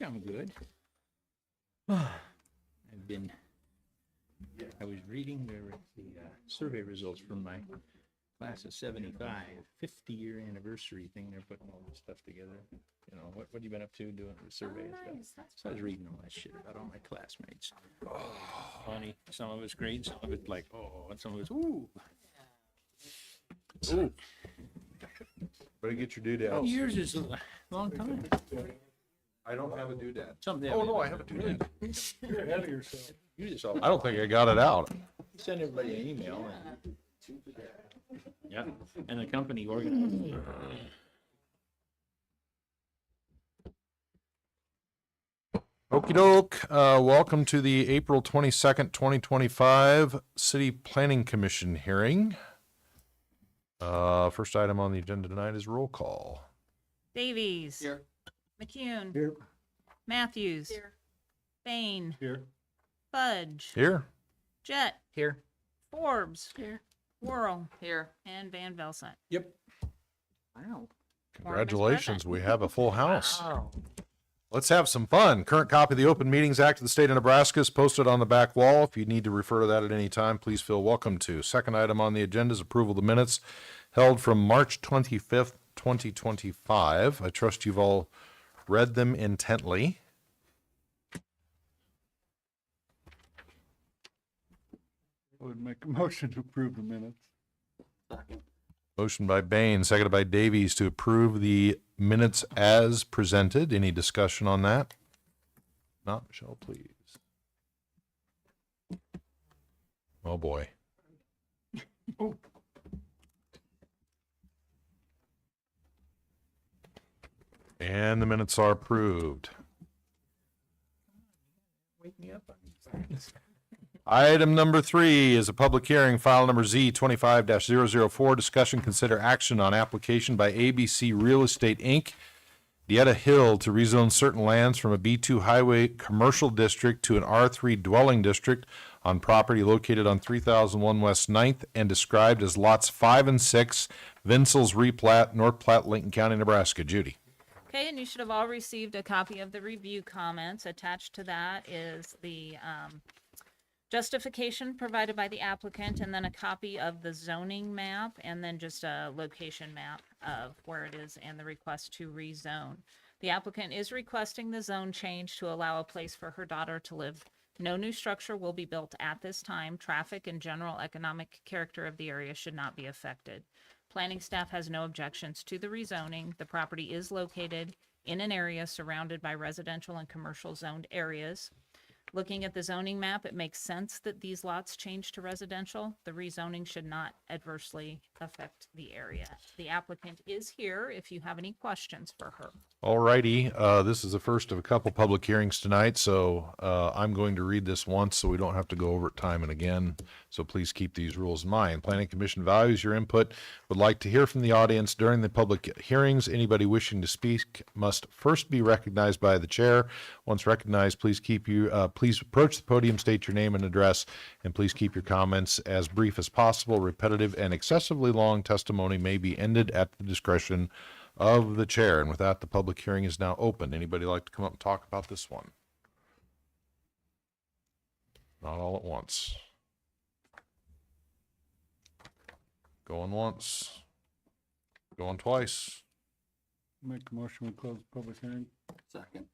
I'm good. I was reading the survey results from my class of 75, 50-year anniversary thing. They're putting all this stuff together. You know, what have you been up to doing the survey and stuff? So I was reading all that shit about all my classmates. Oh, funny. Some of it's great, some of it's like, oh, and some of it's, ooh. Ooh. Better get your doodad. Years is a long time. I don't have a doodad. Something. Oh, no, I have a doodad. You're ahead of yourself. You just all I don't think I got it out. send everybody an email. Yeah, and the company organized. Okie doke. Welcome to the April 22nd, 2025 City Planning Commission hearing. First item on the agenda tonight is roll call. Davies. Here. McCune. Here. Matthews. Here. Bain. Here. Fudge. Here. Jett. Here. Forbes. Here. Worrell. Here. And Van Velsant. Yep. Wow. Congratulations. We have a full house. Wow. Let's have some fun. Current copy of the Open Meetings Act of the State of Nebraska is posted on the back wall. If you need to refer to that at any time, please feel welcome to. Second item on the agenda is approval of the minutes held from March 25th, 2025. I trust you've all read them intently. I would make a motion to approve the minutes. Motion by Bain, seconded by Davies to approve the minutes as presented. Any discussion on that? Not, Michelle, please. Oh, boy. And the minutes are approved. Wake me up. Item number 3 is a public hearing, file number Z25-004, discussion, consider action on application by ABC Real Estate, Inc., Dieta Hill, to rezone certain lands from a B2 highway commercial district to an R3 dwelling district on property located on 3001 West 9th and described as lots 5 and 6, Vincel's replat, North Platte, Lincoln County, Nebraska. Judy. Okay, and you should have all received a copy of the review comments. Attached to that is the justification provided by the applicant, and then a copy of the zoning map, and then just a location map of where it is and the request to rezone. The applicant is requesting the zone change to allow a place for her daughter to live. No new structure will be built at this time. Traffic and general economic character of the area should not be affected. Planning staff has no objections to the rezoning. The property is located in an area surrounded by residential and commercial zoned areas. Looking at the zoning map, it makes sense that these lots change to residential. The rezoning should not adversely affect the area. The applicant is here if you have any questions for her. All righty. This is the first of a couple public hearings tonight, so I'm going to read this once so we don't have to go over it time and again. So please keep these rules in mind. Planning Commission values your input, would like to hear from the audience during the public hearings. Anybody wishing to speak must first be recognized by the chair. Once recognized, please please approach the podium, state your name and address, and please keep your comments as brief as possible. Repetitive and excessively long testimony may be ended at the discretion of the chair. And with that, the public hearing is now open. Anybody like to come up and talk about this one? Not all at once. Going once. Going twice. Make a motion to close the public hearing. Second.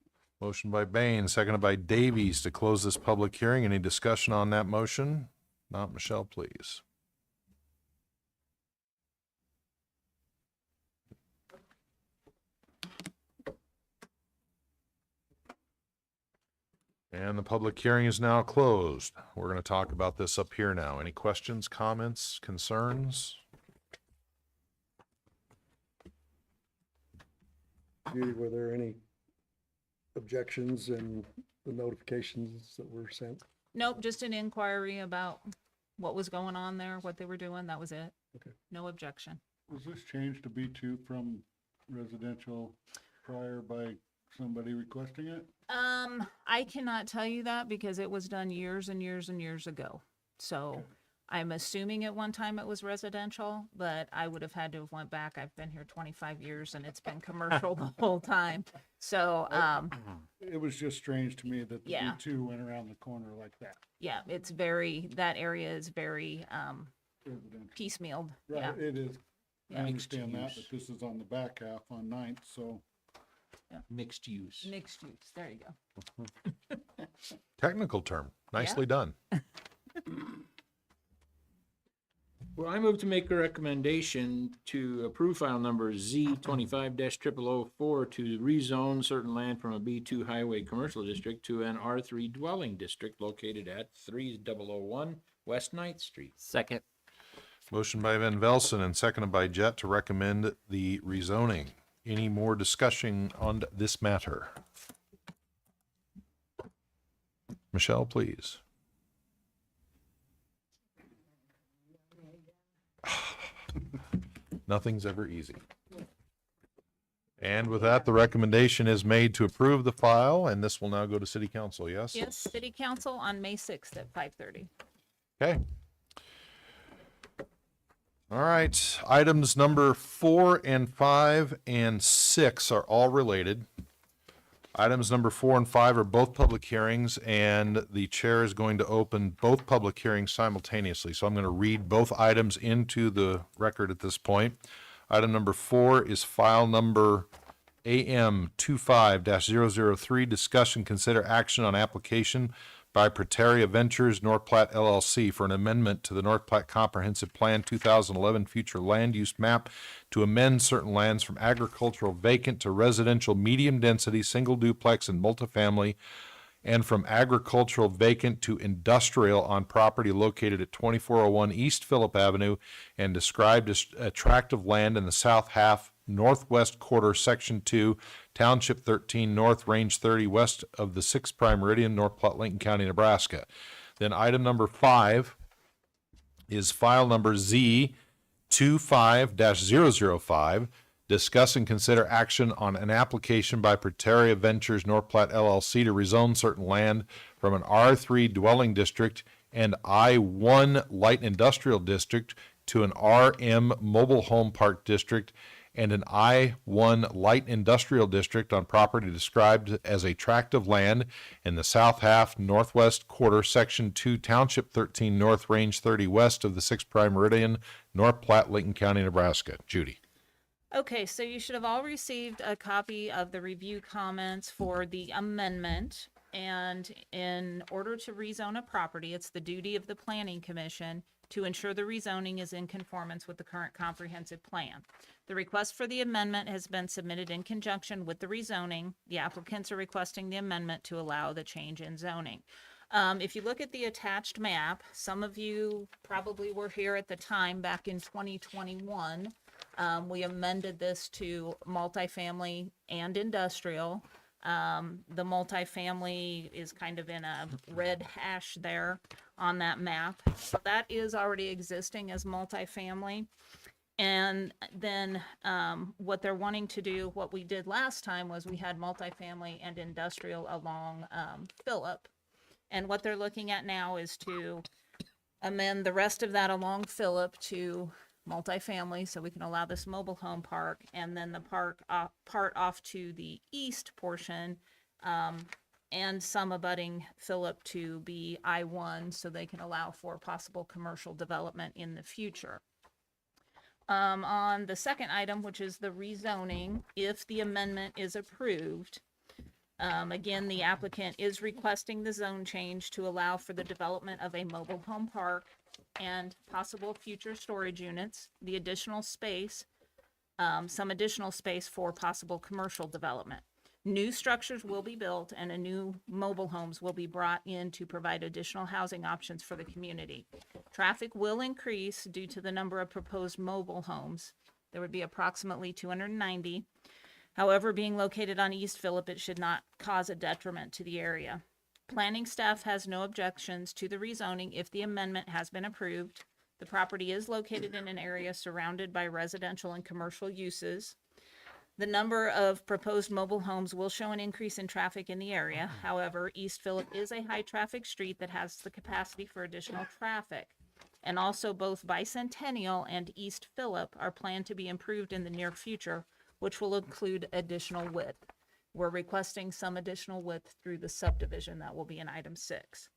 Motion by Bain, seconded by Davies to close this public hearing. Any discussion on that motion? Not, Michelle, please. And the public hearing is now closed. We're going to talk about this up here now. Any questions, comments, concerns? Judy, were there any objections in the notifications that were sent? Nope, just an inquiry about what was going on there, what they were doing. That was it. Okay. No objection. Was this changed to B2 from residential prior by somebody requesting it? I cannot tell you that because it was done years and years and years ago. So I'm assuming at one time it was residential, but I would have had to have went back. I've been here 25 years and it's been commercial the whole time. So, It was just strange to me that the Yeah. B2 went around the corner like that. yeah, it's very, that area is very, Residential. piecemealed. Yeah. Right, it is. I Yeah. understand that, use. but this is on the back half on 9th, so Mixed use. Mixed use. There you go. Technical term. Nicely done. Well, I move to make a recommendation to approve file number Z 25-0004 to rezone certain land from a B2 highway commercial district to an R3 dwelling district located at 3001 West 9th Street. Second. Motion by Van Velsen and seconded by Jet to recommend the rezoning. Any more discussion on this matter? Michelle, please. Nothing's ever easy. And with that, the recommendation is made to approve the file, and this will now go to city council, yes? Yes, city council on May 6th at 5:30. Okay. All right, items number 4 and 5 and 6 are all related. Items number 4 and 5 are both public hearings, and the chair is going to open both public hearings simultaneously. So I'm going to read both items into the record at this point. Item number 4 is file number AM 25-003, discussion, consider action on application by Prateria Ventures, North Platte LLC for an amendment to the North Platte Comprehensive Plan 2011 Future Land Use Map to amend certain lands from agricultural vacant to residential medium density, single duplex and multifamily, and from agricultural vacant to industrial on property located at 2401 East Phillip Avenue and described as a tract of land in the south half northwest quarter, section 2, township 13, north, range 30, west of the 6th prime meridian, North Platte, Lincoln County, Nebraska. Then item number 5 is file number Z 25-005, discuss and consider action on an application by Prateria Ventures North Platte LLC to rezone certain land from an R3 dwelling district and I1 light industrial district to an RM mobile home park district and an I1 light industrial district on property described as a tract of land in the south half northwest quarter, section 2, township 13, north, range 30, west of the 6th prime meridian, North Platte, Lincoln County, Nebraska. Judy. Okay, so you should have all received a copy of the review comments for the amendment. And in order to rezone a property, it's the duty of the planning commission to ensure the rezoning is in conformance with the current comprehensive plan. The request for the amendment has been submitted in conjunction with the rezoning. The applicants are requesting the amendment to allow the change in zoning. If you look at the attached map, some of you probably were here at the time back in 2021. We amended this to multifamily and industrial. The multifamily is kind of in a red hash there on that map. So that is already existing as multifamily. And then what they're wanting to do, what we did last time was we had multifamily and industrial along Phillip. And what they're looking at now is to amend the rest of that along Phillip to multifamily, so we can allow this mobile home park, and then the part off to the east portion, and some abutting Phillip to be I1, so they can allow for possible commercial development in the future. On the second item, which is the rezoning, if the amendment is approved, again, the applicant is requesting the zone change to allow for the development of a mobile home park and possible future storage units, the additional space, some additional space for possible commercial development. New structures will be built and a new mobile homes will be brought in to provide additional housing options for the community. Traffic will increase due to the number of proposed mobile homes. There would be approximately 290. However, being located on East Phillip, it should not cause a detriment to the area. Planning staff has no objections to the rezoning if the amendment has been approved. The property is located in an area surrounded by residential and commercial uses. The number of proposed mobile homes will show an increase in traffic in the area. However, East Phillip is a high-traffic street that has the capacity for additional traffic. And also both Bicentennial and East Phillip are planned to be improved in the near future, which will include additional width. We're requesting some additional width through the subdivision. That will be in item 6.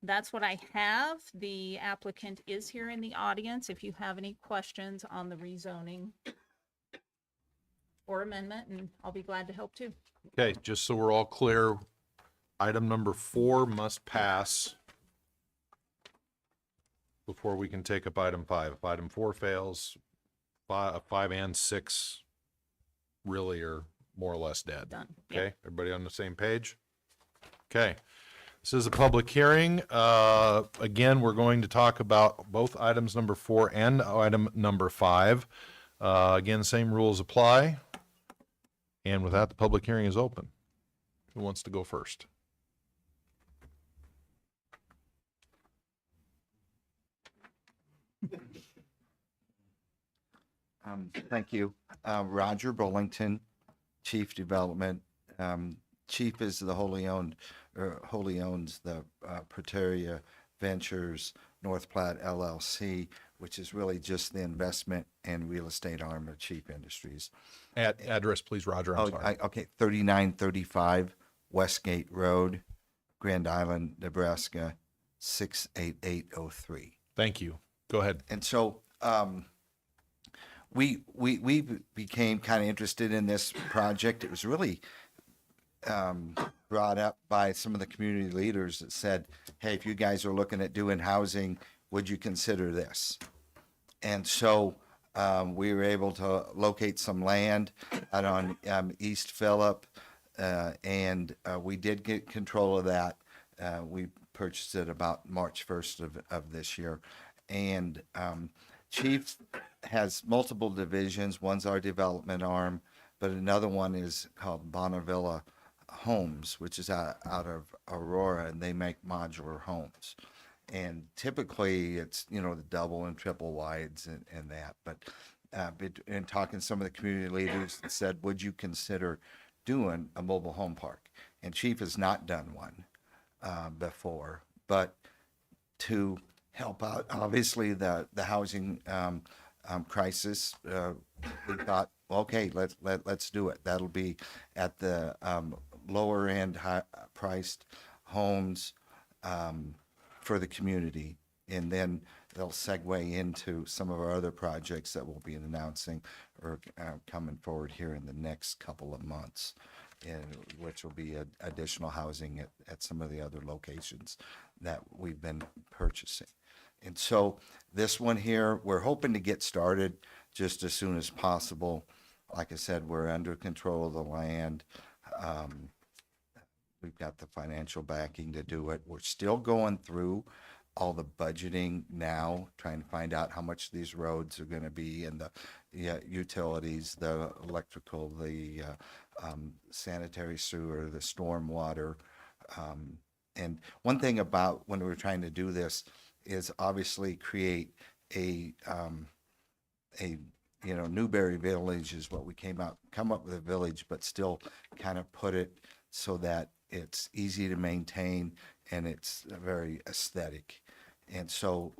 That's what I have. The applicant is here in the audience. If you have any questions on the rezoning or amendment, and I'll be glad to help too. Okay, just so we're all clear, item number 4 must pass before we can take up item 5. If item 4 fails, 5 and 6 really are more or less dead. Done. Okay, everybody on the same page? Okay, this is a public hearing. Again, we're going to talk about both items number 4 and item number 5. Again, same rules apply. And with that, the public hearing is open. Who wants to go first? Thank you. Roger Bullington, Chief Development. Chief is the wholly owns the Prateria Ventures North Platte LLC, which is really just the investment and real estate arm of Chief Industries. Address, please, Roger. I'm sorry. Okay, 3935 Westgate Road, Grand Island, Nebraska, 68803. Thank you. Go ahead. And so we became kind of interested in this project. It was really brought up by some of the community leaders that said, hey, if you guys are looking at doing housing, would you consider this? And so we were able to locate some land out on East Phillip, and we did get control of that. We purchased it about March 1st of this year. And Chief has multiple divisions. One's our development arm, but another one is called Bonnevilla Homes, which is out of Aurora, and they make modular homes. And typically it's, the double and triple wides and that. But in talking to some of the community leaders that said, would you consider doing a mobile home park? And Chief has not done one before, but to help out, obviously, the housing crisis, we thought, okay, let's do it. That'll be at the lower end, high priced homes for the community, and then they'll segue into some of our other projects that we'll be announcing or coming forward here in the next couple of months, and which will be additional housing at some of the other locations that we've been purchasing. And so this one here, we're hoping to get started just as soon as possible. Like I said, we're under control of the land. We've got the financial backing to do it. We're still going through all the budgeting now, trying to find out how much these roads are going to be, and the utilities, the electrical, the sanitary sewer, the storm water. And one thing about when we're trying to do this is obviously create a Newberry Village is what we come up with a village, but still kind of put it so that it's easy to maintain and it's very aesthetic. And so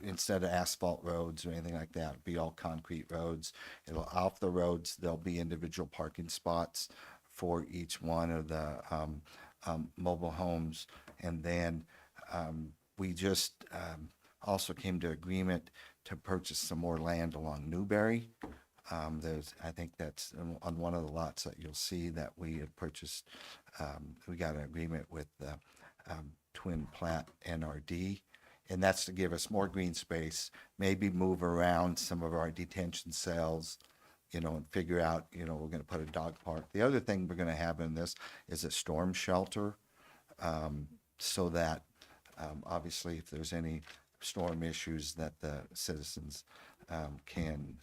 instead of asphalt roads or anything like that, it'll be all concrete roads. Off the roads, there'll be individual parking spots for each one of the mobile homes. And then we just also came to agreement to purchase some more land along Newberry. I think that's on one of the lots that you'll see that we had purchased. We got an agreement with Twin Platte NRD, and that's to give us more green space, maybe move around some of our detention cells, and figure out, we're going to put a dog park. The other thing we're going to have in this is a storm shelter, so that obviously if there's any storm issues that the citizens can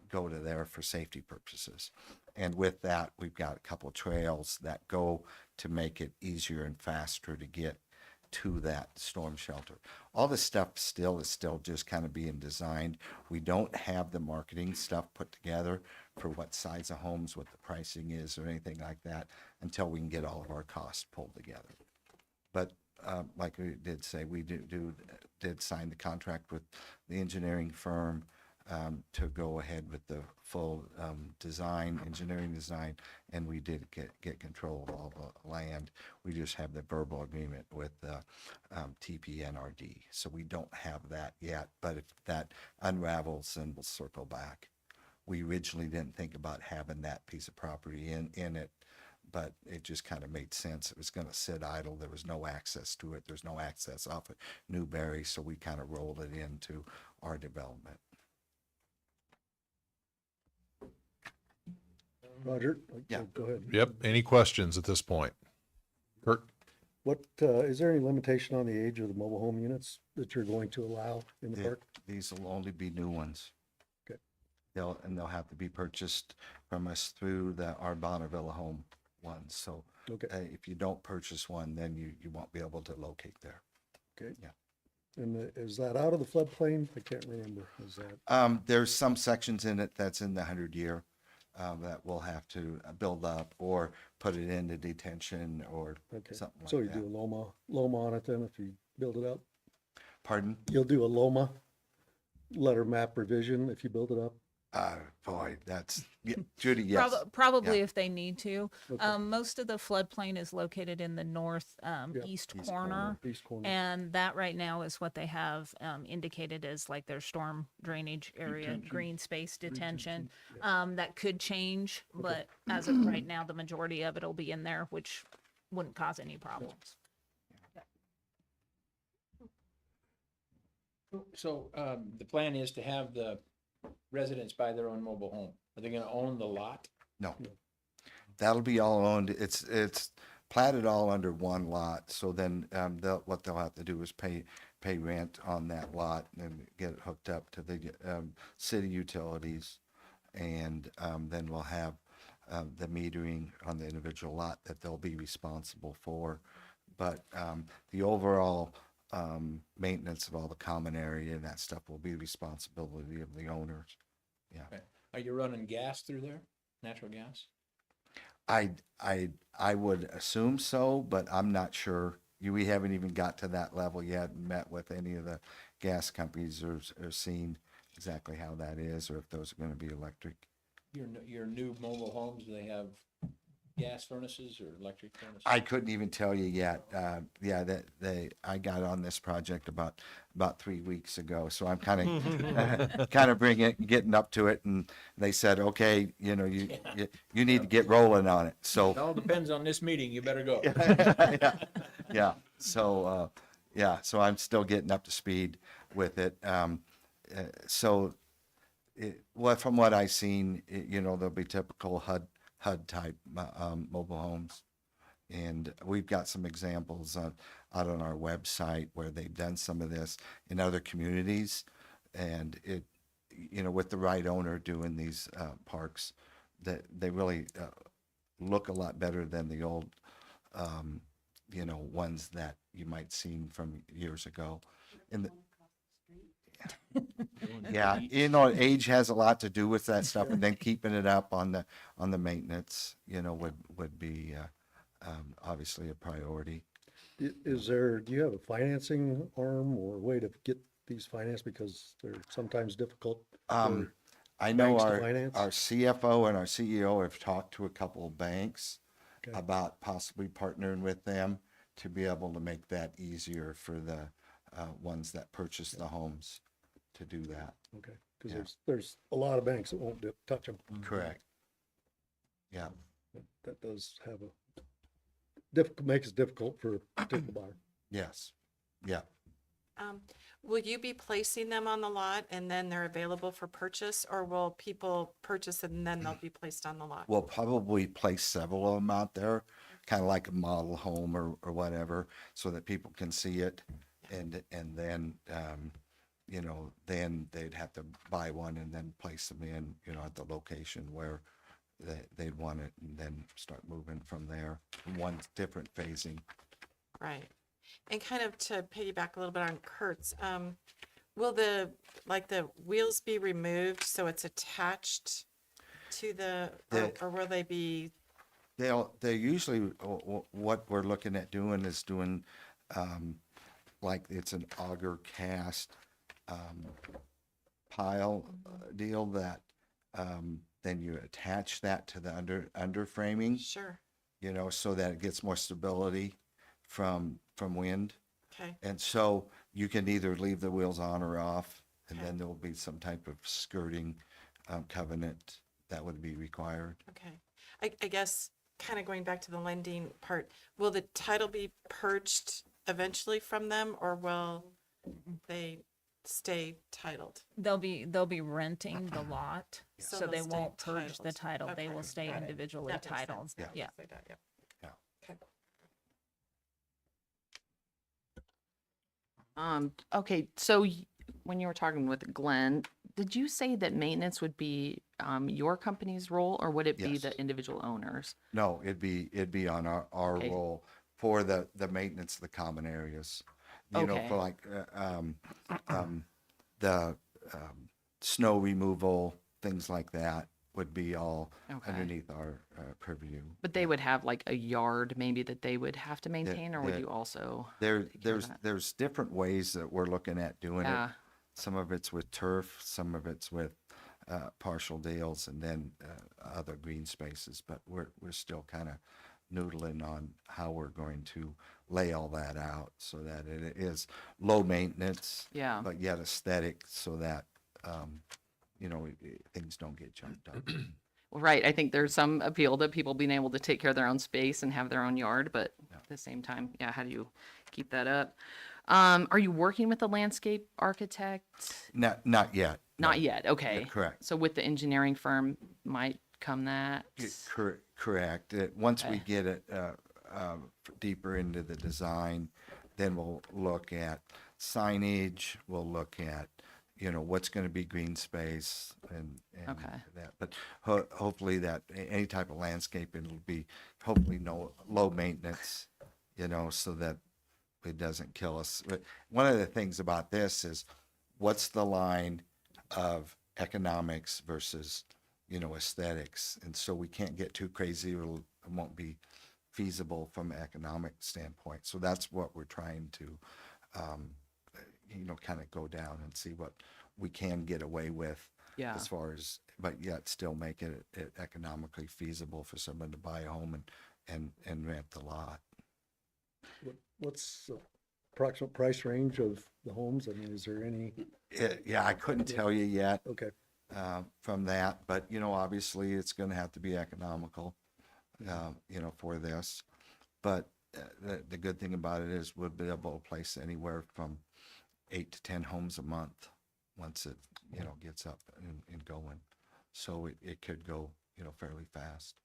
go to there for safety purposes. And with that, we've got a couple trails that go to make it easier and faster to get to that storm shelter. All this stuff is still just kind of being designed. We don't have the marketing stuff put together for what size of homes, what the pricing is, or anything like that until we can get all of our costs pulled together. But like we did say, we did sign the contract with the engineering firm to go ahead with the full engineering design, and we did get control of all the land. We just have the verbal agreement with TPNRD, so we don't have that yet. But if that unravels, then we'll circle back. We originally didn't think about having that piece of property in it, but it just kind of made sense. It was going to sit idle. There was no access to it. There's no access off of Newberry, so we kind of rolled it into our development. Roger? Yeah. Go ahead. Yep. Any questions at this point? Kurt? What, is there any limitation on the age of the mobile home units that you're going to allow in the park? These will only be new ones. Okay. They'll have to be purchased from us through our Bonneville home ones. So Okay. if you don't purchase one, then you won't be able to locate there. Okay. Yeah. And is that out of the floodplain? I can't remember. Is that, There's some sections in it that's in the 100-year that we'll have to build up or put it into detention or okay. something like So you that. do a Loma on it then if you build it up? Pardon? You'll do a Loma letter map revision if you build it up? Boy, that's Judy. Yes. Probably Yeah. if they need to. Okay. Most of the floodplain is located in the north east East corner. East corner. And that right now is what they have indicated as like their storm drainage area, Detention. green space detention. That could change, but as of right now, the majority of it will be in there, which wouldn't cause any problems. So, the plan is to have the residents buy their own mobile home. Are they gonna own the lot? No. That'll be all owned. It's platted all under one lot. So then what they'll have to do is pay rent on that lot and get it hooked up to the city utilities. And then we'll have the metering on the individual lot that they'll be responsible for. But the overall maintenance of all the common area and that stuff will be the responsibility of the owners. Yeah. Okay. Are you running gas through there? Natural gas? I would assume so, but I'm not sure. We haven't even got to that level yet and met with any of the gas companies or seen exactly how that is or if those are going to be electric. Your new mobile homes, do they have gas furnaces or electric furnaces? I couldn't even tell you yet. I got on this project about 3 weeks ago, so I'm kind of getting up to it, and they said, okay, you need to get rolling on it. It So all depends on this meeting. You better go. yeah. So so I'm still getting up to speed with it. From what I've seen, there'll be typical HUD type mobile homes. And we've got some examples out on our website where they've done some of this in other communities. And it, with the right owner doing these parks, that they really look a lot better than the old, ones that you might seen from years ago. Yeah, age has a lot to do with that stuff, and then keeping it up on the maintenance, would be obviously a priority. Do you have a financing arm or a way to get these financed because they're sometimes difficult? for I know banks to our finance? CFO and our CEO have talked to a couple of banks Okay. about possibly partnering with them to be able to make that easier for the ones that purchase the homes to do that. Okay, because Yeah. there's a lot of banks that won't touch them. Correct. Yeah. That does have makes it difficult for a typical buyer. Yes. Yeah. Will you be placing them on the lot and then they're available for purchase, or will people purchase and then they'll be placed on the lot? We'll probably place several of them out there, kind of like a model home or whatever, so that people can see it. And then, then they'd have to buy one and then place them in, at the location where they'd want it, and then start moving from there. One different phasing. Right. And kind of to piggyback a little bit on Kurt's, will the wheels be removed so it's attached to or will they be? They usually, what we're looking at doing is doing like it's an auger cast pile deal that then you attach that to the under framing, Sure. you know, so that it gets more stability from wind. Okay. And so you can either leave the wheels on or off, and Okay. then there will be some type of skirting covenant that would be required. Okay. I guess kind of going back to the lending part, will the title be purged eventually from them, or will they stay titled? They'll be renting the lot, So so they they'll stay won't purge the titled. title. They Okay, will stay got it. individually That makes titled. sense. Yeah. Like that, yep. Yeah. Okay. Okay, so when you were talking with Glenn, did you say that maintenance would be your company's role, or would it be Yes. the individual owners? No, it'd be on our Okay. role for the maintenance of the common areas. You know, Okay. for like the snow removal, things like that would be all Okay. underneath our purview. But they would have like a yard maybe that they would have to maintain, or would the- you also? There, take care of that? there's different ways that we're looking at doing it. Yeah, Some of it's with turf, some of it's with partial deals, and then other green spaces. But we're still kind of noodling on how we're going to lay all that out so that it is low maintenance, yeah. but yet aesthetic, so that you know, things don't get jumped up. Well, right. I think there's some appeal to people being able to take care of their own space and have their own yard, but at the same time, yeah, how do you keep that up? Are you working with a landscape architect? Not yet. Not no. yet. Okay. correct. So with the engineering firm might come that. Correct. Once we Okay. get it deeper into the design, then we'll look at signage, we'll look at, you know, what's going to be green space and Okay. that. But hopefully that any type of landscaping will be hopefully low maintenance, you know, so that it doesn't kill us. But one of the things about this is what's the line of economics versus, you know, aesthetics. And so we can't get too crazy or it won't be feasible from an economic standpoint. So that's what we're trying to, you know, kind of go down and see what we can get away with Yeah. as far as, but yet still make it economically feasible for someone to buy a home and rent the lot. What's the approximate price range of the homes? I mean, is there any, Yeah, I couldn't tell you yet okay, from that, but, you know, obviously it's going to have to be economical, you know, for this. But the good thing about it is we'll be able to place anywhere from 8 to 10 homes a month once it, you know, gets up and going. So it could go, you know, fairly fast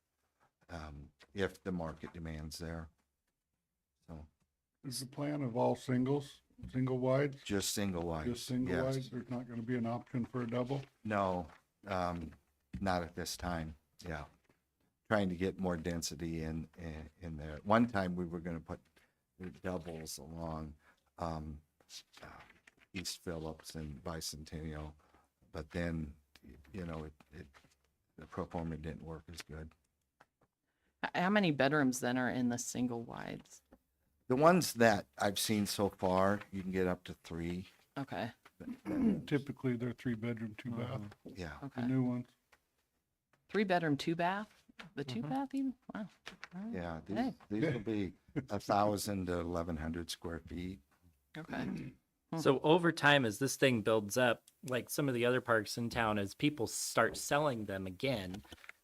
if the market demand's there. So Is the plan of all single wides? just single wide. Just single yes. wides? There's not gonna be an option for a double? No, not at this time. Yeah. Trying to get more density in there. One time we were going to put doubles along East Phillips and Bicentennial, but then, you know, the pro forma didn't work as good. How many bedrooms then are in the single wides? The ones that I've seen so far, you can get up to 3. Okay. Typically, they're 3-bedroom, 2-bath, Yeah. the Okay. new ones. 3-bedroom, 2-bath? The 2-bath even? Wow. All right. Yeah. Hey. These will be 1,000 to 1,100 square feet. Okay. So over time, as this thing builds up, like some of the other parks in town, as people start selling them again,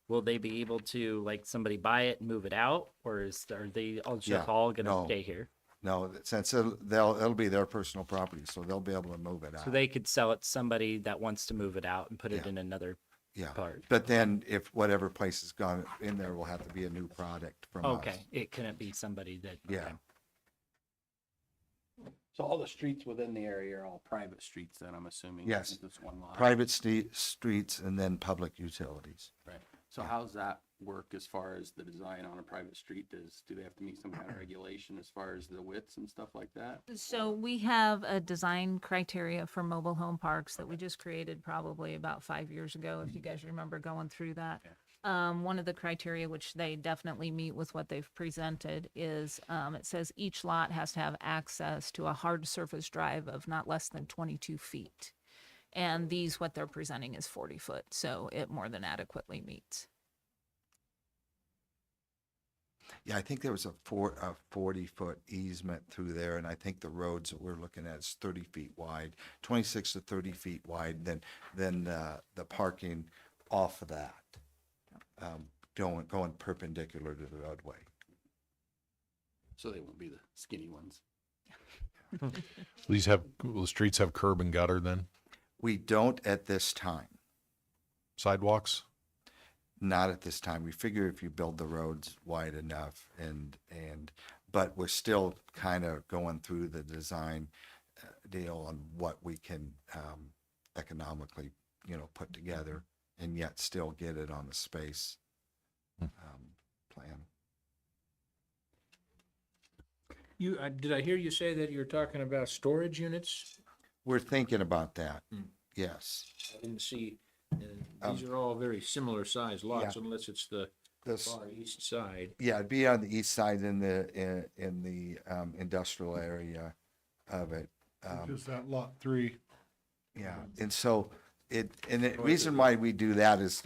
will they be able to, like, somebody buy it and move it out, or are they all Yeah, all gonna no. stay here? No, since it'll be their personal property, so they'll be able to move it out. So they could sell it to somebody that wants to move it out and put it Yeah. in another Yeah, part. but then if whatever place is gone in there will have to be a new product from us. Okay, it couldn't be somebody that. Yeah. okay. So all the streets within the area are all private streets then, I'm assuming? Yes. This one lot? Private streets and then public utilities. Right. So how's that work as far as the design on a private street? Do they have to meet some kind of regulation as far as the widths and stuff like that? So we have a design criteria for mobile home parks that we just created probably about 5 years ago, if you guys remember going through that. One of the criteria, which they definitely meet with what they've presented, is it says each lot has to have access to a hard surface drive of not less than 22 feet. And these, what they're presenting is 40 foot, so it more than adequately meets. Yeah, I think there was a 40-foot easement through there, and I think the roads that we're looking at is 30 feet wide, 26 to 30 feet wide, then the parking off of that, going perpendicular to the roadway. So they won't be the skinny ones. Will the streets have curb and gutter then? We don't at this time. Sidewalks? Not at this time. We figure if you build the roads wide enough but we're still kind of going through the design deal on what we can economically, put together and yet still get it on the space plan. Did I hear you say that you're talking about storage units? We're thinking about that. Yes. I didn't see, these are all very similar sized lots unless it's the This, far east side. yeah, it'd be on the east side in the industrial area of it. Just that lot 3. Yeah, and so the reason why we do that is,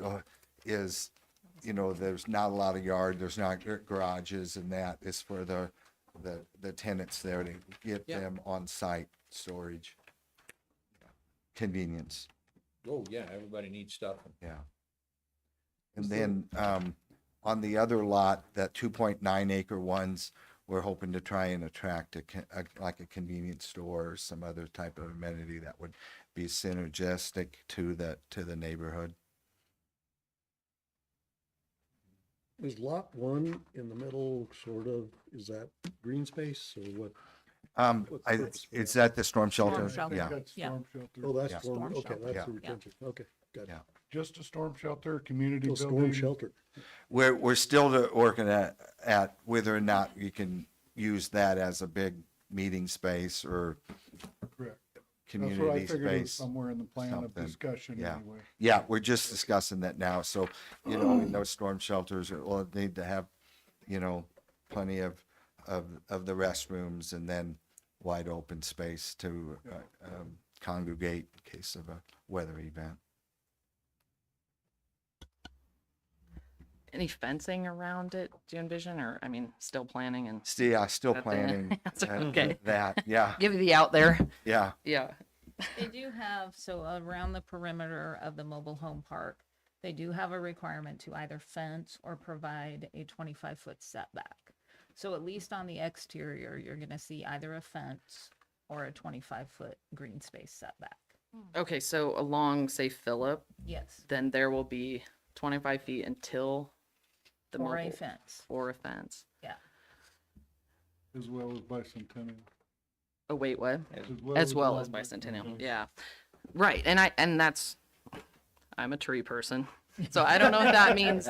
there's not a lot of yard, there's not garages, and that is for the tenants there to get Yeah. them on-site storage. Convenience, Oh, yeah, everybody needs stuff. yeah. And then, on the other lot, that 2.9 acre ones, we're hoping to try and attract like a convenience store or some other type of amenity that would be synergistic to the neighborhood. Is lot 1 in the middle, sort of, is that green space or what? What's the purpose for Is that? that the storm shelter? shelter. Yeah, That's Yeah. storm shelter. Oh, that's Yeah. storm, Storm okay, shelter. that's Yeah. the retention, okay, got it. Yeah. Just a storm shelter, community Oh, storm building. shelter. we're still working at whether or not you can use that as a big meeting space or Correct. That's what I community figured it was space. somewhere in the plan of something. discussion Yeah. anyway. Yeah, we're just discussing that now. So, in those storm shelters, will need to have, plenty of the restrooms and then wide open space to congregate in case of a weather event. Any fencing around it, do you envision, or, I mean, still planning and Still That's it. planning That's okay. that. Yeah, give you the out there? yeah. Yeah. They do have, so around the perimeter of the mobile home park, they do have a requirement to either fence or provide a 25-foot setback. So at least on the exterior, you're gonna see either a fence or a 25-foot green space setback. Okay, so along, say, Phillip, Yes, then there will be 25 feet until the or a mobile, fence, or a fence. yeah. As well as bicentennial. Oh, wait, what? As Well as along bicentennial, okay. yeah. Right, and that's, I'm a tree person, so I don't know if that means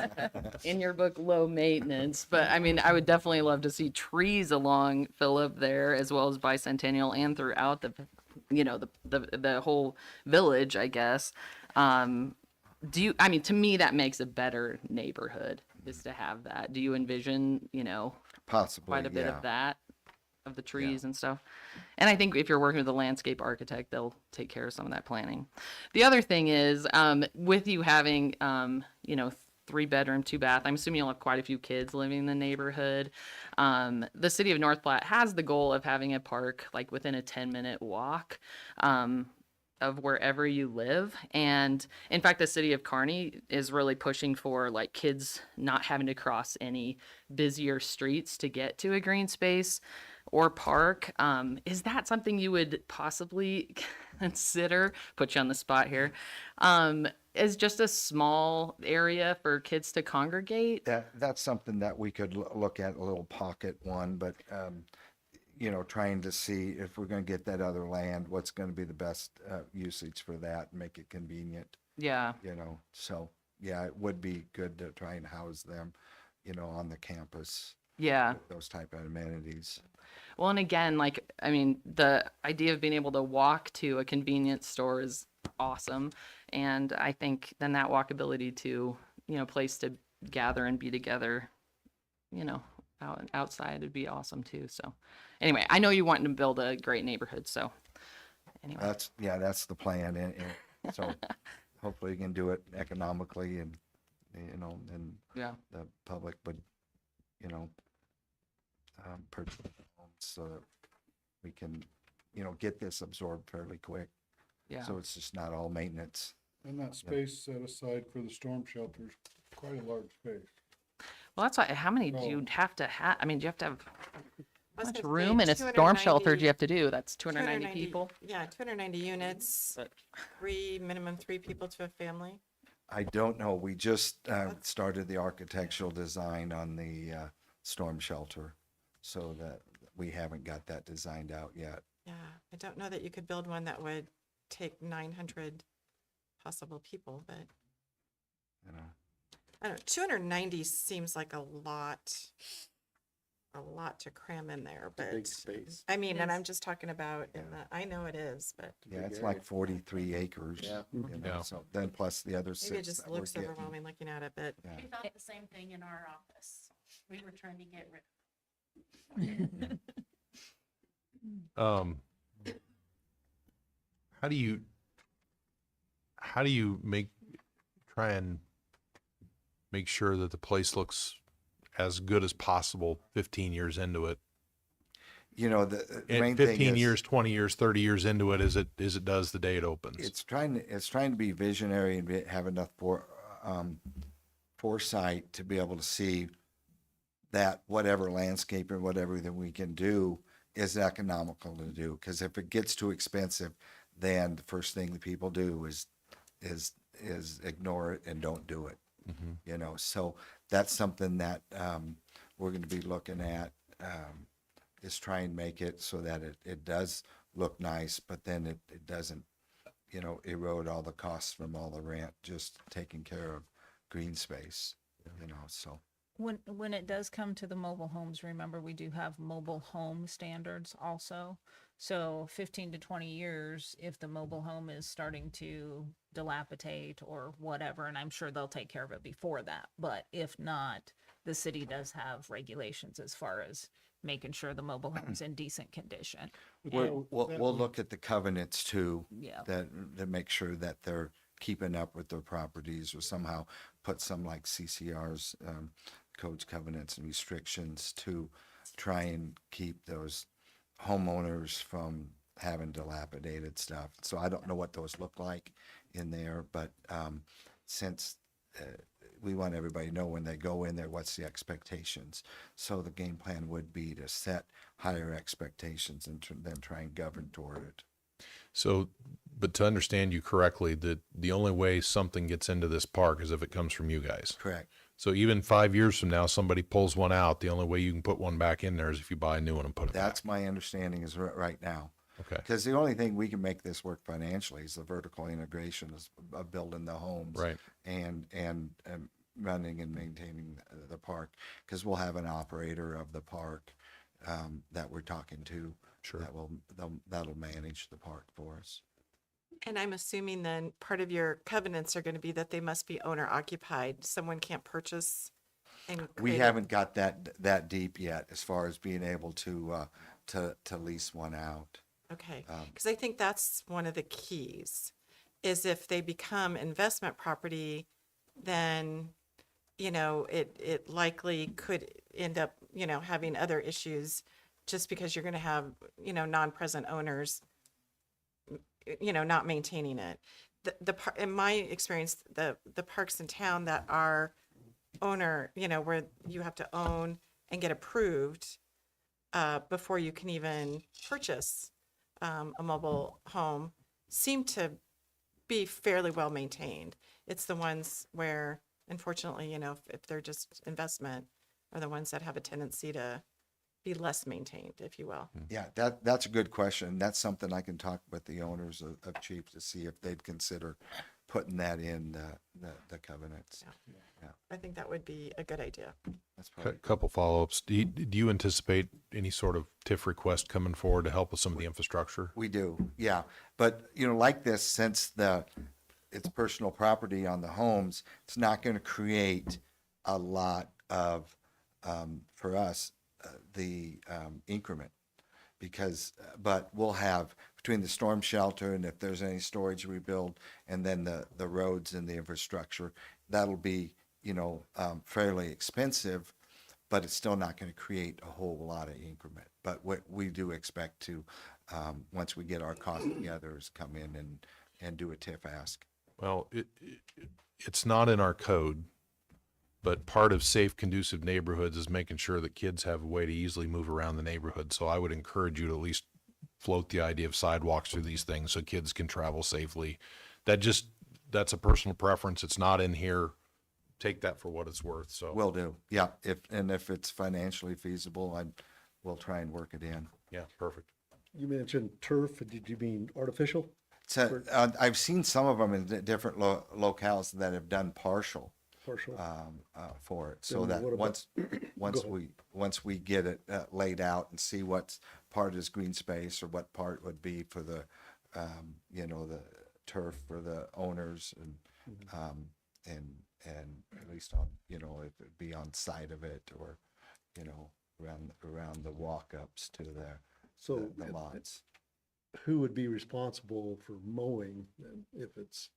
in your book low maintenance, but I mean, I would definitely love to see trees along Phillip there as well as bicentennial and throughout the whole village, I guess. I mean, to me, that makes a better neighborhood, is to have that. Do you envision, Possibly, quite a bit yeah. of that, of the trees and stuff? And I think if you're working with a landscape architect, they'll take care of some of that planning. The other thing is, with you having, 3-bedroom, 2-bath, I'm assuming you'll have quite a few kids living in the neighborhood. The city of North Platte has the goal of having a park like within a 10-minute walk of wherever you live. And in fact, the city of Kearney is really pushing for like kids not having to cross any busier streets to get to a green space or park. Is that something you would possibly consider? Put you on the spot here. Is just a small area for kids to congregate? That's something that we could look at, a little pocket one, but, trying to see if we're going to get that other land, what's going to be the best usage for that and make it convenient, Yeah. So, yeah, it would be good to try and house them, on the campus, Yeah. with those type of amenities. Well, and again, like, I mean, the idea of being able to walk to a convenience store is awesome. And I think then that walkability to, place to gather and be together, outside would be awesome too. So anyway, I know you want to build a great neighborhood. So anyway, That's the plan. And so hopefully you can do it economically and, and yeah. the public would, purchase homes so that we can, get this absorbed fairly quick. Yeah. So it's just not all maintenance. And that space set aside for the storm shelters, quite a large space. Well, that's why, how many do you Oh. have to have? I mean, do you have to have I was how much gonna room say in a storm shelter do 290 you have to do? That's 290 people. Yeah, 290 units, But- minimum three people to a family. I don't know. We just started the architectural design on the storm shelter, so that we haven't got that designed out yet. Yeah, I don't know that you could build one that would take 900 possible people, but I don't know, 290 seems like a lot to cram in there, but Big space. I mean, It and is. I'm just talking about I know it is, but Yeah, it's area. like 43 acres. Yeah. Yeah. So then plus the other maybe it six just that we're looks getting. overwhelming looking at it, but Yeah. We thought the same thing in our office. We were trying to get rid How do you try and make sure that the place looks as good as possible 15 years into it? The And main thing 15 is years, 20 years, 30 years into it as it does the day it opens. it's trying to be visionary and have enough foresight to be able to see that whatever landscape or whatever that we can do is economical to do. Because if it gets too expensive, then the first thing that people do is ignore it and don't do it. So that's something that we're going to be looking at, is try and make it so that it does look nice, but then it doesn't, erode all the costs from all the rent, just taking care of green space, so. When it does come to the mobile homes, remember, we do have mobile home standards also. So 15 to 20 years, if the mobile home is starting to dilapidate or whatever, and I'm sure they'll take care of it before that. But if not, the city does have regulations as far as making sure the mobile home's in decent condition. We'll look at the covenants too. Yeah. That make sure that they're keeping up with their properties, or somehow put some like CCR's codes, covenants, and restrictions to try and keep those homeowners from having dilapidated stuff. So I don't know what those look like in there, but since we want everybody to know when they go in there, what's the expectations. So the game plan would be to set higher expectations and then try and govern toward it. So, but to understand you correctly, that the only way something gets into this park is if it comes from you guys. Correct. So even 5 years from now, somebody pulls one out, the only way you can put one back in there is if you buy a new one and put it back. That's my understanding is right now. Okay. Because the only thing we can make this work financially is the vertical integration of building the homes. Right. And running and maintaining the park. Because we'll have an operator of the park that we're talking to. Sure. That'll manage the park for us. and I'm assuming then part of your covenants are going to be that they must be owner occupied. Someone can't purchase and We create a- haven't got that deep yet as far as being able to lease one out. Okay, because I think that's one of the keys, is if they become investment property, then, it likely could end up, having other issues just because you're going to have, non-present owners, not maintaining it. In my experience, the parks in town that are owner, where you have to own and get approved before you can even purchase a mobile home, seem to be fairly well maintained. It's the ones where, unfortunately, if they're just investment, are the ones that have a tendency to be less maintained, if you will. Yeah, that's a good question. That's something I can talk with the owners of Chief to see if they'd consider putting that in the covenants. Yeah. I think that would be a good idea. That's probably. Couple follow-ups. Do you anticipate any sort of TIF request coming forward to help with some of the infrastructure? We do, yeah. But, like this, since it's personal property on the homes, it's not going to create a lot of, for us, the increment. Because, but we'll have, between the storm shelter and if there's any storage rebuild, and then the roads and the infrastructure, that'll be, fairly expensive, but it's still not going to create a whole lot of increment. But what we do expect to, once we get our costs together, is come in and do a TIF ask. Well, it's not in our code, but part of safe, conducive neighborhoods is making sure that kids have a way to easily move around the neighborhood. So I would encourage you to at least float the idea of sidewalks through these things so kids can travel safely. That's a personal preference. It's not in here. Take that for what it's worth. So Will do. Yeah. If it's financially feasible, we'll try and work it in. yeah, perfect. You mentioned turf, did you mean artificial? So, I've seen some of them in different locales that have done partial. Partial? For it, so Then that what about- once we get it laid out and see what part is green space or what part would be for the the turf for the owners, and and at least on if it be on side of it, or around the walk-ups to So the lots. who would be responsible for mowing then if it's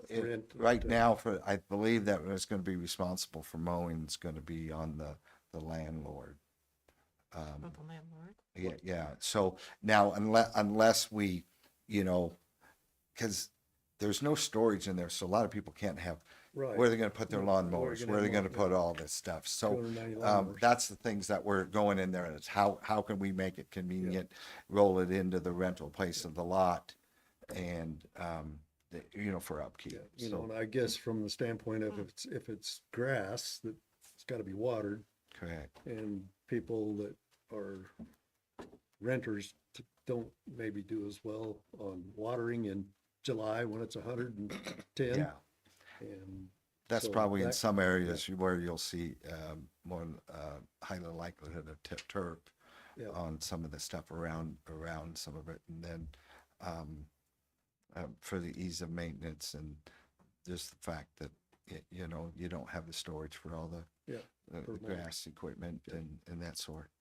rent? Right now, I believe that it's going to be responsible for mowing, it's going to be on the landlord. Oh, the landlord. Yeah. So now, unless we, because there's no storage in there, so a lot of people can't have, Right. where are they going to put their Where are you lawnmowers? gonna Where are they have going to lawn- put all this stuff? So 290 lawnmowers. that's the things that we're going in there, and it's how can we make it convenient, roll it into the rental place of the lot, and for upkeep. Yeah, So, and I guess from the standpoint of if it's grass, that it's gotta be watered, correct. and people that are renters don't maybe do as well on watering in July when it's 110. Yeah. And That's so probably in that- some areas where you'll see more higher likelihood of turf Yeah. on some of the stuff around some of it, and then for the ease of maintenance and just the fact that you don't have the storage for all Yeah, the for mowing. grass equipment and that sort.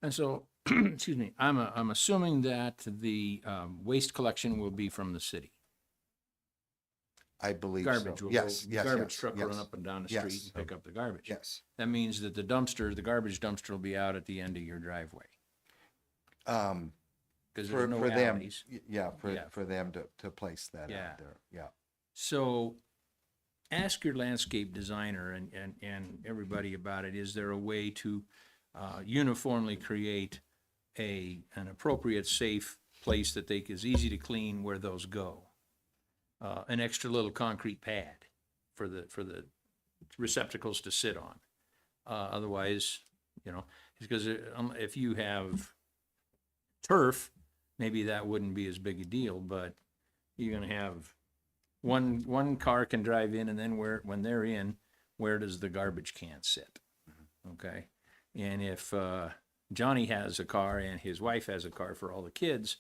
And so, excuse me, I'm assuming that the waste collection will be from the city. I believe Garbage so. will Yes, go, yes, garbage yes, truck will run yes. up and down the Yes. street and pick up the garbage. Yes. That means that the garbage dumpster will be out at the end of your driveway. Because For there's no them, alleys. yeah, Yeah. for them to place that Yeah. out there. Yeah. So ask your landscape designer and everybody about it. Is there a way to uniformly create an appropriate, safe place that is easy to clean where those go? An extra little concrete pad for the receptacles to sit on. Otherwise, because if you have turf, maybe that wouldn't be as big a deal, but you're gonna have one car can drive in, and then when they're in, where does the garbage can sit? Okay, and if Johnny has a car and his wife has a car for all the kids,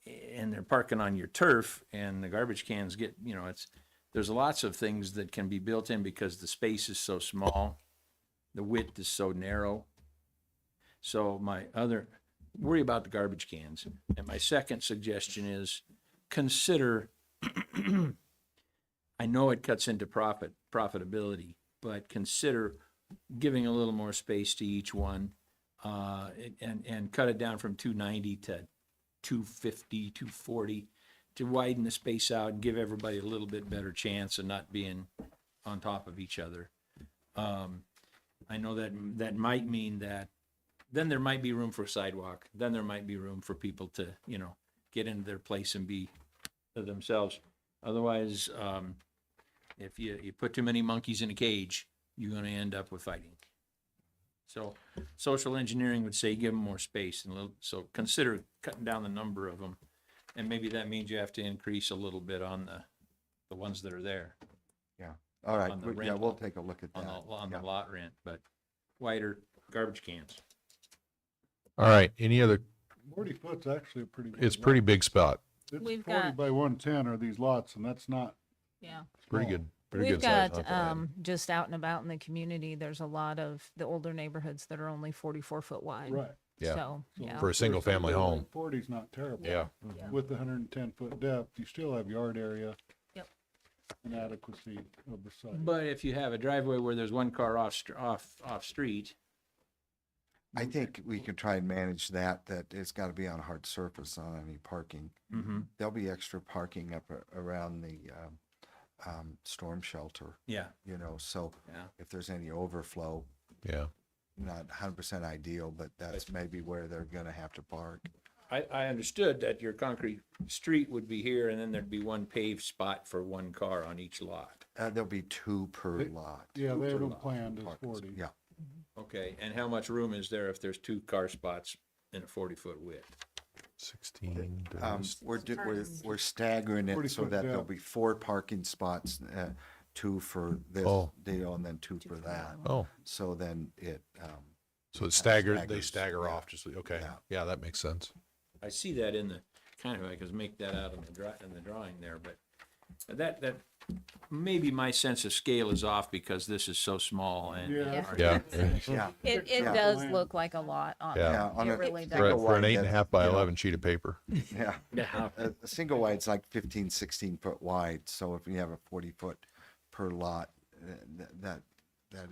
and they're parking on your turf, and the garbage cans get, there's lots of things that can be built in because the space is so small, the width is so narrow. So worry about the garbage cans. And my second suggestion is consider, I know it cuts into profitability, but consider giving a little more space to each one, and cut it down from 290 to 250, 240, to widen the space out and give everybody a little bit better chance of not being on top of each other. I know that might mean that then there might be room for a sidewalk. Then there might be room for people to, get into their place and be themselves. Otherwise, if you put too many monkeys in a cage, you're going to end up with fighting. So social engineering would say give them more space, so consider cutting down the number of them. And maybe that means you have to increase a little bit on the ones that are there, Yeah. All right. On the Yeah, rental, we'll take a look at on that. the Yeah. lot rent, but wider garbage cans. All right. Any other? 40 foot's actually a pretty. It's big pretty lot. big spot. It's We've 40 got- by 110 are these lots, and that's not Yeah. Pretty good, pretty We've good size. got, just out and about in the community, there's a lot of the older neighborhoods that are only 44-foot wide. Right. Yeah. So, yeah. For a single family home. 40's not terrible. Yeah. With the 110-foot depth, you still have yard area. Yep. And adequacy of the site. But if you have a driveway where there's one car off street, I think we can try and manage that it's gotta be on a hard surface on any parking. There'll be extra parking up around the, storm shelter, yeah, you know, so yeah. if there's any overflow, Yeah. not 100% ideal, but that's maybe where they're gonna have to park. I understood that your concrete street would be here and then there'd be one paved spot for one car on each lot. There'll be 2 per lot. Yeah, they per don't lot. plan as Parking. 40. Yeah, Okay, and how much room is there if there's 2 car spots in a 40-foot width? 16. we're staggering it 40 so foot that there'll depth. be 4 parking spots, 2 for this Oh. deal and then 2 for that. Oh, So then it, so it's staggered, they staggers, stagger yeah. off, just, okay. Yeah. Yeah, that makes sense. I see that in the, kind of, I could make that out in the drawing there, but that, maybe my sense of scale is off because this is so small and. Yeah. Yeah. yeah. It Yeah. does Land. look like a lot on Yeah. Yeah, on It a really does. For, single for an wide, 8.5 by you know, 11 sheet of paper. Yeah. Yeah. A single wide's like 15, 16 foot wide, so if you have a 40-foot per lot, that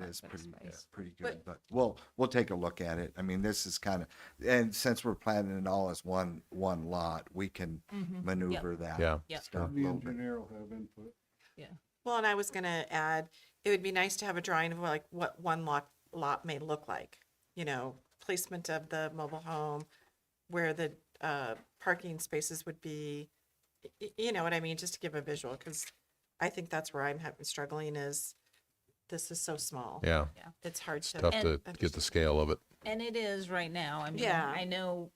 is Quite a pretty, space. pretty good, but we'll take a look at it. I mean, this is kind of, and since we're planning it all as one lot, we can maneuver that Yeah. Yep. stuff a The little bit. engineer will have input. Well, and I was gonna add, it would be nice to have a drawing of like what one lot may look like. You know, placement of the mobile home, where the parking spaces would be. You know what I mean? Just to give a visual, because I think that's where I'm having struggling is this is so small. Yeah. It's hard to. Tough to get the understand. scale of it. And it is right now. I mean, Yeah. I know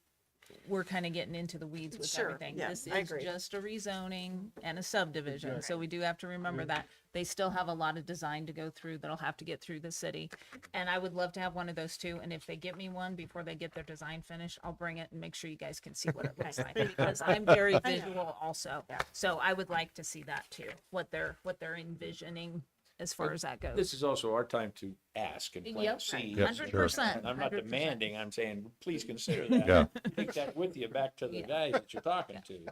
we're kind of getting into the weeds with Sure, everything. yeah, This I is agree. just a rezoning and a subdivision, so we do have to remember that. They still have a lot of design to go through that'll have to get through the city. And I would love to have one of those too, and if they get me one before they get their design finished, I'll bring it and make sure you guys can see what it looks like, because I'm very visual also. So I would like to see that too, what they're envisioning as far as that goes. This is also our time to ask and plant Yep, seeds. Yep, 100%. And I'm not 100%. demanding, I'm saying, please consider that. Yeah. Take that with you back to the Yeah. guys that you're talking to.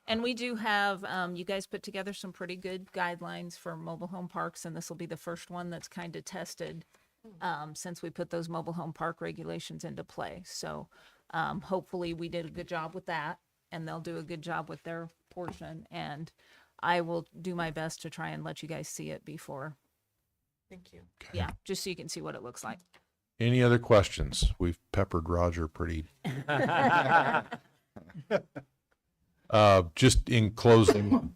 And we do have, you guys put together some pretty good guidelines for mobile home parks, and this will be the first one that's kind of tested since we put those mobile home park regulations into play. So hopefully we did a good job with that, and they'll do a good job with their portion. And I will do my best to try and let you guys see it before. Thank you. Yeah, just so you can see what it looks like. Any other questions? We've peppered Roger pretty. Just in closing,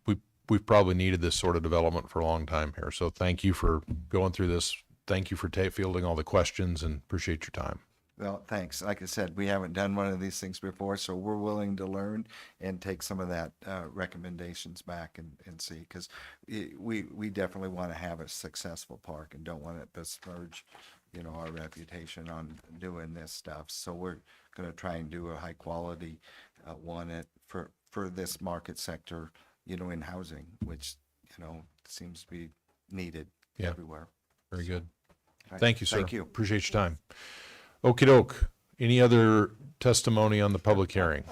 we've probably needed this sort of development for a long time here. So thank you for going through this. Thank you for fielding all the questions, and appreciate your time. Well, thanks. Like I said, we haven't done one of these things before, so we're willing to learn and take some of that recommendations back and see, because we definitely want to have a successful park and don't want to besmirch, you know, our reputation on doing this stuff. So we're going to try and do a high quality one for this market sector, you know, in housing, which, you know, seems to be needed Yeah. everywhere. Very good. All right. Thank you, sir. Thank you. Appreciate your time. Okey doke. Any other testimony on the public hearing?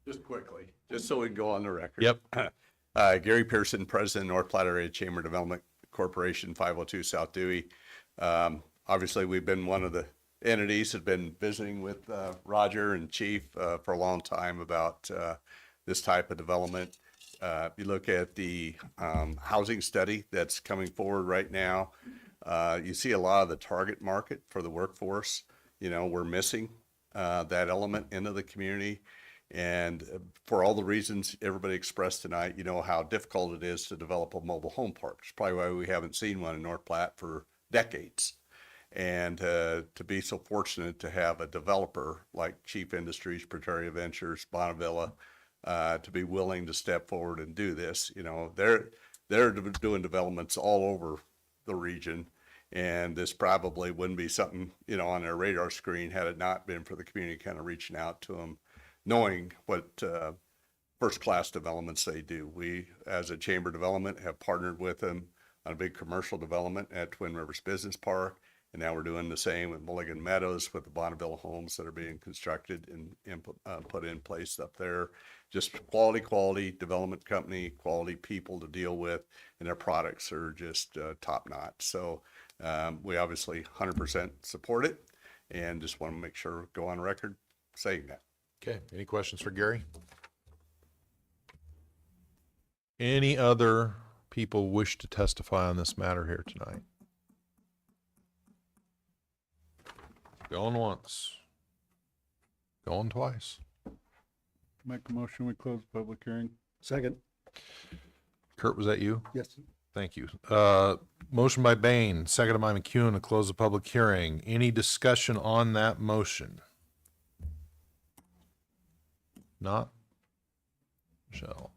Just quickly, just so we can go on the record. Yep. Gary Pearson, President, North Platte Area Chamber Development Corporation, 502 South Dewey. Obviously, we've been one of the entities that have been visiting with Roger and Chief for a long time about this type of development. If you look at the housing study that's coming forward right now, you see a lot of the target market for the workforce. You know, we're missing that element into the community. And for all the reasons everybody expressed tonight, you know how difficult it is to develop a mobile home park. It's probably why we haven't seen one in North Platte for decades. And to be so fortunate to have a developer like Chief Industries, Prateria Ventures, Bonnevilla, to be willing to step forward and do this. You know, they're doing developments all over the region, and this probably wouldn't be something, you know, on their radar screen had it not been for the community kind of reaching out to them, knowing what first-class developments they do. We, as a chamber development, have partnered with them on a big commercial development at Twin Rivers Business Park. And now we're doing the same with Mulligan Meadows with the Bonneville homes that are being constructed and put in place up there. Just quality development company, quality people to deal with, and their products are just top notch. So we obviously 100% support it, and just want to make sure, go on record saying that. Okay, any questions for Gary? Any other people wish to testify on this matter here tonight? Going once. Going twice. Make a motion, we close the public hearing. Second. Kurt, was that you? Yes. Thank you. Motion by Bain, seconded by McEwen to close the public hearing. Any discussion on that motion? Not? Michelle?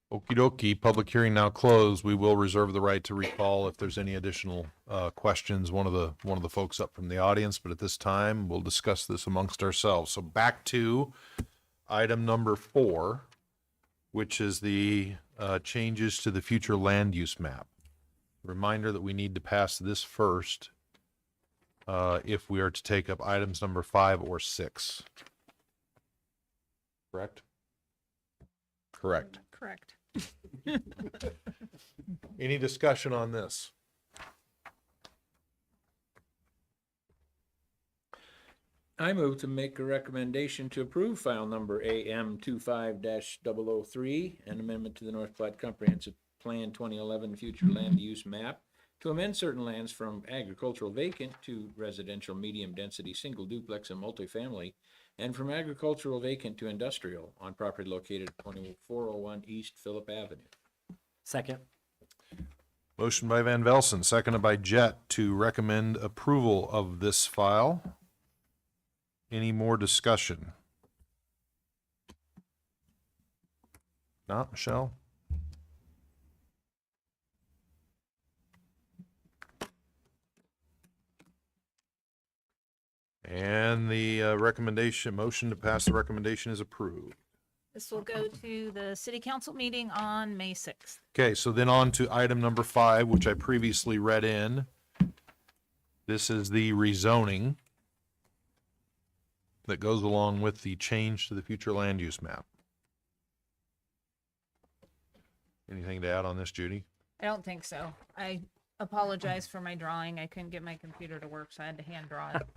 Okey dokey, public hearing now closed. We will reserve the right to recall if there's any additional questions, one of the folks up from the audience, but at this time, we'll discuss this amongst ourselves. So back to item number 4, which is the changes to the future land use map. Reminder that we need to pass this first if we are to take up items number 5 or 6. Correct? Correct. Correct. Any discussion on this? I move to make a recommendation to approve file number AM 25-003, an amendment to the North Platte Comprehensive Plan 2011 Future Land Use Map to amend certain lands from agricultural vacant to residential medium density single duplex and multifamily, and from agricultural vacant to industrial on property located at 2401 East Phillip Avenue. Second. Motion by Van Velsen, seconded by Jet to recommend approval of this file. Any more discussion? Not, Michelle? And the motion to pass the recommendation is approved. This will go to the city council meeting on May 6th. Okay, so then on to item number 5, which I previously read in. This is the rezoning that goes along with the change to the future land use map. Anything to add on this, Judy? I don't think so. I apologize for my drawing. I couldn't get my computer to work, so I had to hand draw it.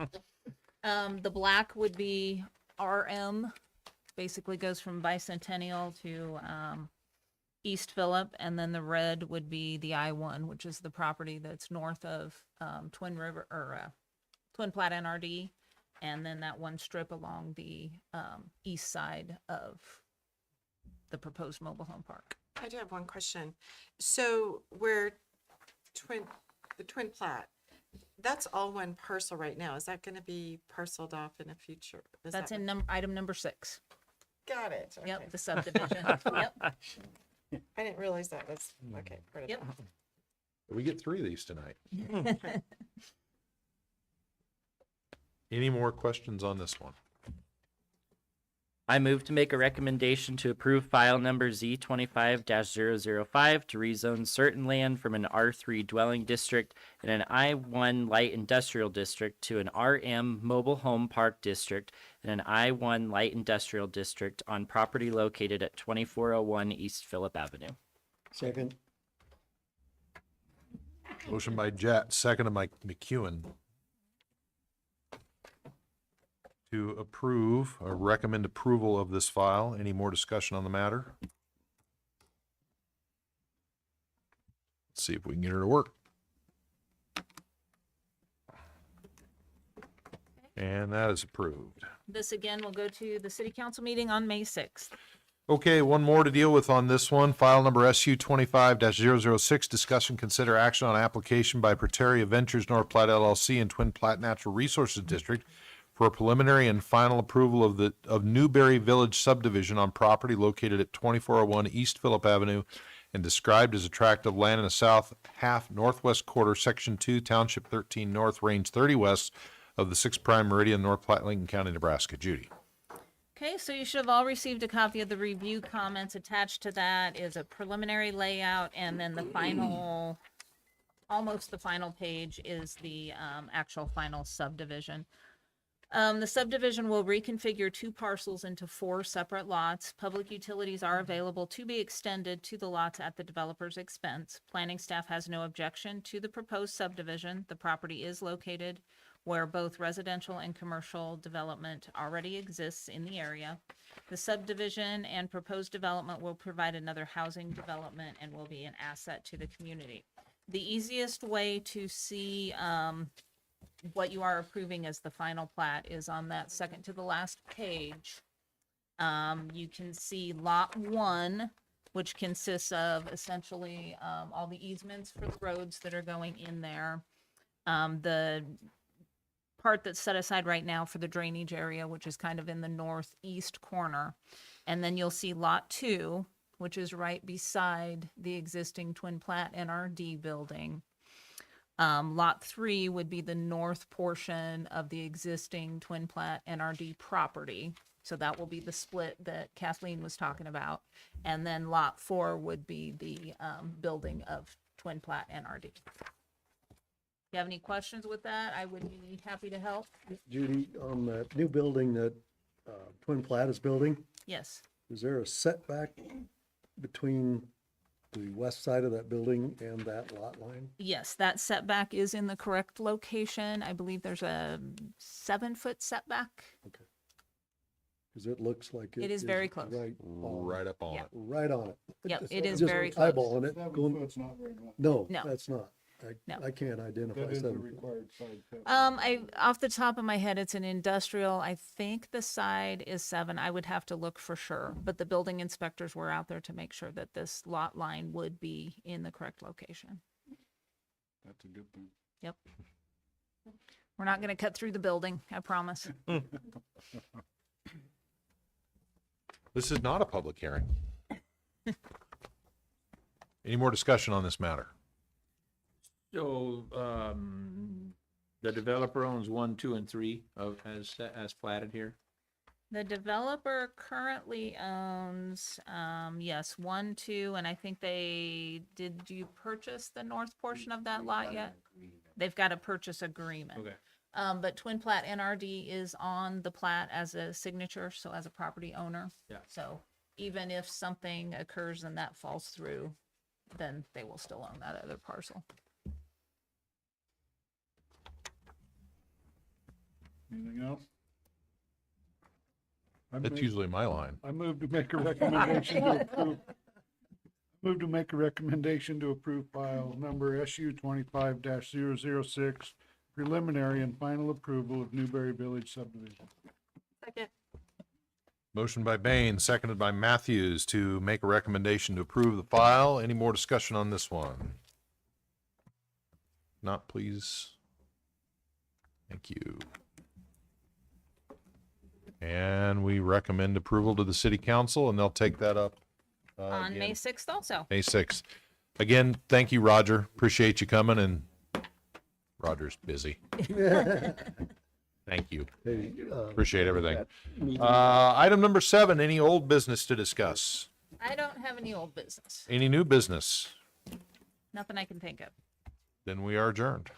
The black would be RM, basically goes from Bicentennial to East Phillip, and then the red would be the I-1, which is the property that's north of Twin Platte NRD, and then that one strip along the east side of the proposed mobile home park. I do have one question. So where the Twin Platte, that's all one parcel right now. Is that going to be parceled off in the future? That's in item number 6. Got it. Okay. Yep, the subdivision. Yep. I didn't realize that was, okay. Part of Yep. We get 3 of these tonight. Any more questions on this one? I move to make a recommendation to approve file number Z25-005 to rezone certain land from an R3 dwelling district and an I1 light industrial district to an RM mobile home park district and an I1 light industrial district on property located at 2401 East Phillip Avenue. Second. Motion by Jet, seconded by McEwen to approve or recommend approval of this file. Any more discussion on the matter? Let's see if we can get her to work. And that is approved. This again will go to the city council meeting on May 6th. Okay, one more to deal with on this one. File number SU 25-006, discuss and consider action on application by Prateria Ventures North Platte LLC and Twin Platte Natural Resources District for a preliminary and final approval of Newberry Village subdivision on property located at 2401 East Phillip Avenue and described as a tract of land in the south half northwest quarter, section 2, township 13 north, range 30 west of the 6 Prime Meridian, North Platte, Lincoln County, Nebraska. Judy. Okay, so you should have all received a copy of the review comments. Attached to that is a preliminary layout, and then the final, almost the final page is the actual final subdivision. The subdivision will reconfigure 2 parcels into 4 separate lots. Public utilities are available to be extended to the lots at the developer's expense. Planning staff has no objection to the proposed subdivision. The property is located where both residential and commercial development already exists in the area. The subdivision and proposed development will provide another housing development and will be an asset to the community. The easiest way to see what you are approving as the final plat is on that second to the last page. You can see lot 1, which consists of essentially all the easements for the roads that are going in there. The part that's set aside right now for the drainage area, which is kind of in the northeast corner. And then you'll see lot 2, which is right beside the existing Twin Platte NRD building. Lot 3 would be the north portion of the existing Twin Platte NRD property. So that will be the split that Kathleen was talking about. And then lot 4 would be the building of Twin Platte NRD. If you have any questions with that, I would be happy to help. Judy, on that new building that Twin Platte is building, Yes. is there a setback between the west side of that building and that lot line? Yes, that setback is in the correct location. I believe there's a 7-foot setback. Okay. Because it looks like It is very close. Right up on Yeah. it. Right on it. Yep, Just- it is just very close. Eyeballing it. 7 foot's not very much. No, No. that's not. No. I can't identify That is the 7 feet. required side setback. I off the top of my head, it's an industrial. I think the side is 7. I would have to look for sure, but the building inspectors were out there to make sure that this lot line would be in the correct location. That's a good thing. Yep. We're not going to cut through the building, I promise. This is not a public hearing. Any more discussion on this matter? So, the developer owns 1, 2, and 3 as platted here. The developer currently owns, yes, 1, 2, and I think did you purchase the north portion of that lot yet? They've got a purchase agreement. Okay. But Twin Platte NRD is on the plat as a signature, so as a property owner. Yeah. So even if something occurs and that falls through, then they will still own that other parcel. Anything else? That's usually my line. I move to make a recommendation to approve. Move to make a recommendation to approve file number SU 25-006, preliminary and final approval of Newberry Village subdivision. Second. Motion by Bain, seconded by Matthews to make a recommendation to approve the file. Any more discussion on this one? Not, please. Thank you. And we recommend approval to the city council, and they'll take that up On May again, 6th also. May 6th. Again, thank you, Roger. Appreciate you coming, and Roger's busy. Thank you. Hey, Appreciate everything. Item number 7, any old business to discuss? I don't have any old business. Any new business? Nothing I can think of. Then we are adjourned.